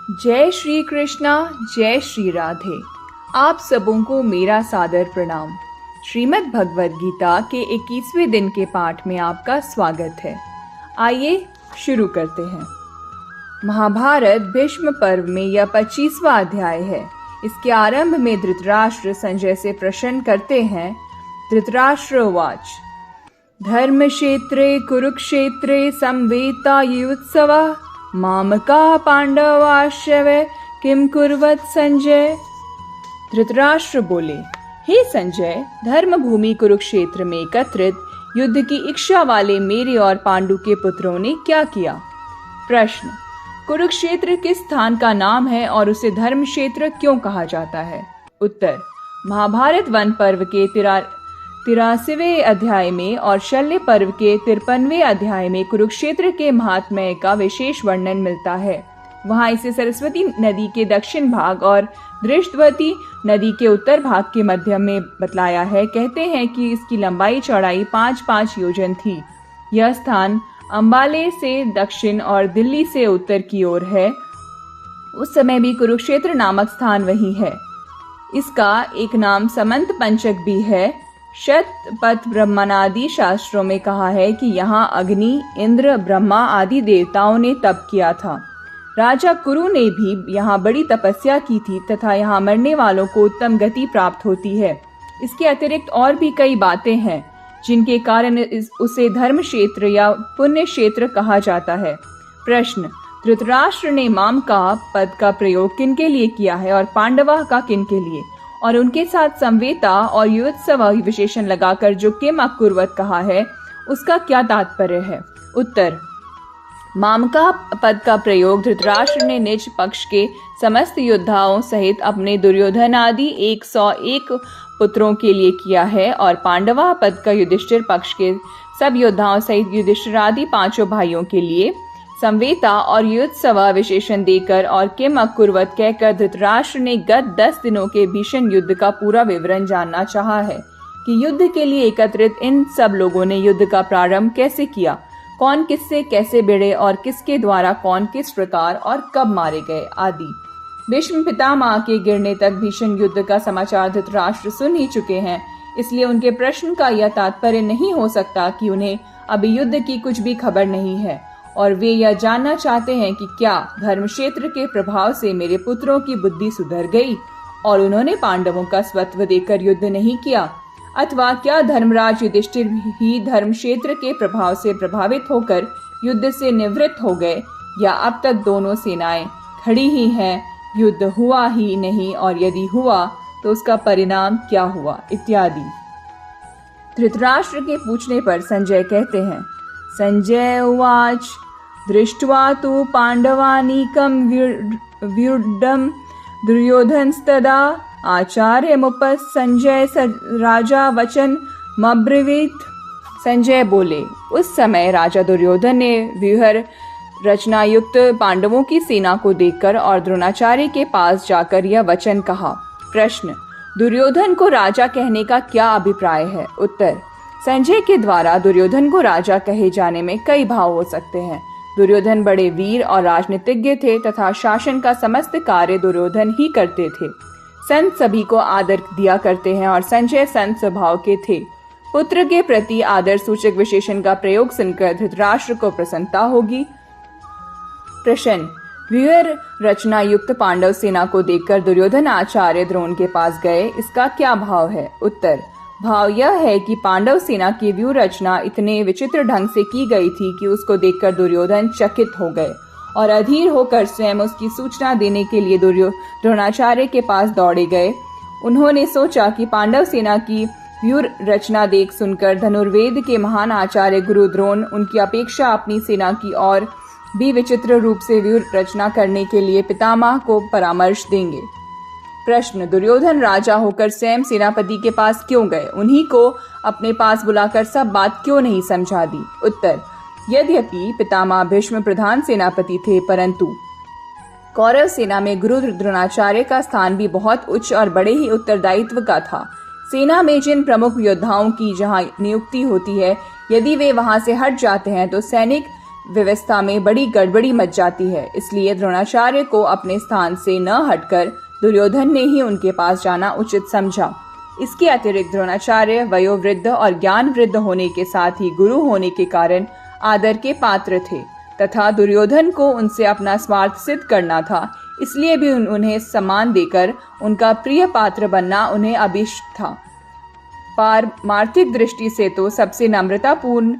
जय श्री कृष्णा, जय श्री राधे। आप सबों को मेरा सादर प्रणाम। श्रीमद् भगवद गीता के 21वें दिन के पाठ में आपका स्वागत है। आइए शुरू करते हैं। महाभारत भीष्म पर्व में यह 25वां अध्याय है। इसके आरंभ में धृतराष्ट्र संजय से प्रश्न करते हैं। धृतराष्ट्र उवाच, धर्मक्षेत्रे कुरुक्षेत्रे संवेतायुत्सवः मामका पांडवाश्चैव किम कुर्वत संजय। धृतराष्ट्र बोले, हे संजय, धर्म भूमि कुरुक्षेत्र में एकत्रित युद्ध की इच्छा वाले मेरे और पांडु के पुत्रों ने क्या किया। प्रश्न, कुरुक्षेत्र किस स्थान का नाम है और उसे धर्म क्षेत्र क्यों कहा जाता है। उत्तर, महाभारत वन पर्व के 83वें अध्याय में और शल्य पर्व के 53वें अध्याय में कुरुक्षेत्र के महात्म्य का विशेष वर्णन मिलता है। वहाँ इसे सरस्वती नदी के दक्षिण भाग और दृष्टवती नदी के उत्तर भाग के मध्य में बतलाया है। कहते हैं कि इसकी लंबाई चौड़ाई 5-5 योजन थी। यह स्थान अंबाले से दक्षिण और दिल्ली से उत्तर की ओर है। उस समय भी कुरुक्षेत्र नामक स्थान वही है। इसका एक नाम समंत पंचक भी है। शतपथ ब्रह्मणादि शास्त्रों में कहा है कि यहाँ अग्नि, इंद्र, ब्रह्मा आदि देवताओं ने तप किया था। राजा कुरु ने भी यहाँ बड़ी तपस्या की थी तथा यहाँ मरने वालों को उत्तम गति प्राप्त होती है। इसके अतिरिक्त और भी कई बातें हैं जिनके कारण उसे धर्म क्षेत्र या पुण्य क्षेत्र कहा जाता है। प्रश्न, धृतराष्ट्र ने माम का पद का प्रयोग किनके लिए किया है और पांडवा का किनके लिए, और उनके साथ संवेता और युत्सव विशेषण लगाकर जो किम अकुर्वत कहा है उसका क्या तात्पर्य है। उत्तर, मामका पद का प्रयोग धृतराष्ट्र ने निज पक्ष के समस्त योद्धाओं सहित अपने दुर्योधन आदि 101 पुत्रों के लिए किया है और पांडवा पद का युधिष्ठिर पक्ष के सब योद्धाओं सहित युधिष्ठिर आदि 5 भाइयों के लिए संवेता और युत्सव विशेषण देकर और किम अकुर्वत कहकर धृतराष्ट्र ने गत 10 दिनों के भीषण युद्ध का पूरा विवरण जानना चाहा है कि युद्ध के लिए एकत्रित इन सब लोगों ने युद्ध का प्रारंभ कैसे किया, कौन किससे कैसे भिड़े और किसके द्वारा कौन किस प्रकार और कब मारे गए आदि। भीष्म पितामह के गिरने तक भीषण युद्ध का समाचार धृतराष्ट्र सुन ही चुके हैं, इसलिए उनके प्रश्न का यह तात्पर्य नहीं हो सकता कि उन्हें अभी युद्ध की कुछ भी खबर नहीं है और वे यह जानना चाहते हैं कि क्या धर्म क्षेत्र के प्रभाव से मेरे पुत्रों की बुद्धि सुधर गई और उन्होंने पांडवों का स्वत्व देकर युद्ध नहीं किया, अथवा क्या धर्मराज युधिष्ठिर ही धर्म क्षेत्र के प्रभाव से प्रभावित होकर युद्ध से निवृत्त हो गए, या अब तक दोनों सेनाएं खड़ी ही हैं, युद्ध हुआ ही नहीं और यदि हुआ तो उसका परिणाम क्या हुआ इत्यादि। धृतराष्ट्र के पूछने पर संजय कहते हैं। संजय उवाच, दृष्ट्वा तु पांडवानीकं व्युढं दुर्योधनस्तदा आचार्यमुपसंजय राजा वचन मब्रवीत। संजय बोले, उस समय राजा दुर्योधन ने व्यूह रचना युक्त पांडवों की सेना को देखकर और द्रोणाचार्य के पास जाकर यह वचन कहा। प्रश्न, दुर्योधन को राजा कहने का क्या अभिप्राय है। उत्तर, संजय के द्वारा दुर्योधन को राजा कहे जाने में कई भाव हो सकते हैं। दुर्योधन बड़े वीर और राजनीतिज्ञ थे तथा शासन का समस्त कार्य दुर्योधन ही करते थे। संत सभी को आदर दिया करते हैं और संजय संत स्वभाव के थे। पुत्र के प्रति आदर सूचक विशेषण का प्रयोग सुनकर धृतराष्ट्र को प्रसन्नता होगी। प्रश्न, व्यूह रचना युक्त पांडव सेना को देखकर दुर्योधन आचार्य द्रोण के पास गए, इसका क्या भाव है। उत्तर, भाव यह है कि पांडव सेना की व्यूह रचना इतने विचित्र ढंग से की गई थी कि उसको देखकर दुर्योधन चकित हो गए और अधीर होकर स्वयं उसकी सूचना देने के लिए द्रोणाचार्य के पास दौड़े गए। उन्होंने सोचा कि पांडव सेना की व्यूह रचना देख सुनकर धनुर्वेद के महान आचार्य गुरु द्रोण उनकी अपेक्षा अपनी सेना की और भी विचित्र रूप से व्यूह रचना करने के लिए पितामह को परामर्श देंगे। प्रश्न, दुर्योधन राजा होकर स्वयं सेनापति के पास क्यों गए, उन्हीं को अपने पास बुलाकर सब बात क्यों नहीं समझा दी। उत्तर, यद्यपि पितामह भीष्म प्रधान सेनापति थे, परंतु कौरव सेना में गुरु द्रोणाचार्य का स्थान भी बहुत उच्च और बड़े ही उत्तरदायित्व का था। सेना में जिन प्रमुख योद्धाओं की जहां नियुक्ति होती है, यदि वे वहां से हट जाते हैं तो सैनिक व्यवस्था में बड़ी गड़बड़ी मच जाती है। इसलिए द्रोणाचार्य को अपने स्थान से न हटकर दुर्योधन ने ही उनके पास जाना उचित समझा। इसके अतिरिक्त द्रोणाचार्य वयोवृद्ध और ज्ञान वृद्ध होने के साथ ही गुरु होने के कारण आदर के पात्र थे तथा दुर्योधन को उनसे अपना स्वार्थ सिद्ध करना था, इसलिए भी उन्हें सम्मान देकर उनका प्रिय पात्र बनना उन्हें अभीष्ट था। पारमार्थिक दृष्टि से तो सबसे नम्रतापूर्ण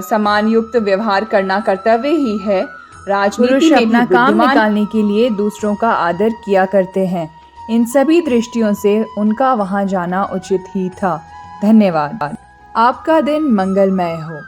सम्मानयुक्त व्यवहार करना कर्तव्य ही है। राजनीति में अपना काम निकालने के लिए दूसरों का आदर किया करते हैं। इन सभी दृष्टियों से उनका वहां जाना उचित ही था। धन्यवाद। आपका दिन मंगलमय हो।